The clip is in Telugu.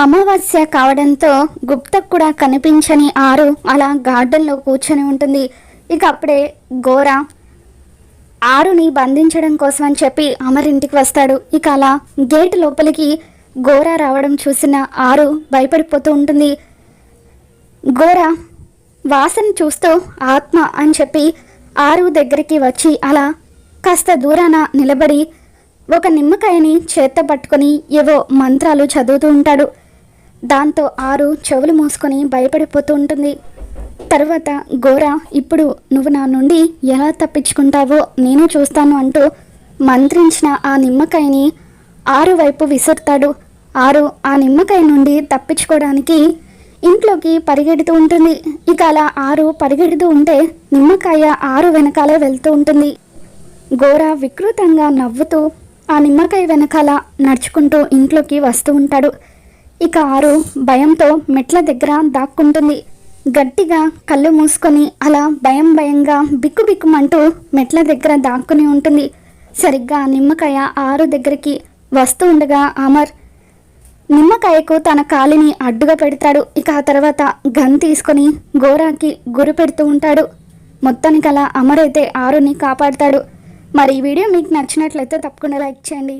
అమావాస్య కావడంతో గుప్తకు కూడా కనిపించని ఆరు అలా గార్డెన్లో కూర్చొని ఉంటుంది. ఇక అప్పుడే గోరా ఆరుని బంధించడం కోసం అని చెప్పి అమర్ ఇంటికి వస్తాడు. ఇక అలా గేట్ లోపలికి గోరా రావడం చూసిన ఆరు భయపడిపోతూ ఉంటుంది. గోరా వాసన చూస్తూ ఆత్మ అని చెప్పి ఆరు దగ్గరికి వచ్చి అలా కాస్త దూరాన నిలబడి ఒక నిమ్మకాయని చేత్తో పట్టుకొని ఏవో మంత్రాలు చదువుతూ ఉంటాడు. దాంతో ఆరు చెవులు మూసుకొని భయపడిపోతూ ఉంటుంది. తర్వాత గోరా, ఇప్పుడు నువ్వు నా నుండి ఎలా తప్పించుకుంటావో నేను చూస్తాను అంటూ మంత్రించిన ఆ నిమ్మకాయని ఆరు వైపు విసురుతాడు. ఆరు ఆ నిమ్మకాయ నుండి తప్పించుకోవడానికి ఇంట్లోకి పరిగెడుతూ ఉంటుంది. ఇక అలా ఆరు పరిగెడుతూ ఉంటే నిమ్మకాయ ఆరు వెనకాలే వెళ్తూ ఉంటుంది. గోరా వికృతంగా నవ్వుతూ ఆ నిమ్మకాయ వెనకాల నడుచుకుంటూ ఇంట్లోకి వస్తూ ఉంటాడు. ఇక ఆరు భయంతో మెట్ల దగ్గర దాక్కుంటుంది. గట్టిగా కళ్ళు మూసుకొని అలా భయంగా బిక్కుబిక్కుమంటూ మెట్ల దగ్గర దాక్కుని ఉంటుంది. సరిగ్గా నిమ్మకాయ ఆరు దగ్గరికి వస్తూ ఉండగా అమర్ నిమ్మకాయకు తన కాలిని అడ్డుగా పెడతాడు. ఇక ఆ తర్వాత గన్ తీసుకొని గోరాకి గురి పెడుతూ ఉంటాడు. మొత్తానికి అలా అమర్ అయితే ఆరుని కాపాడుతాడు. మరి ఈ వీడియో మీకు నచ్చినట్లయితే తప్పకుండా లైక్ చేయండి.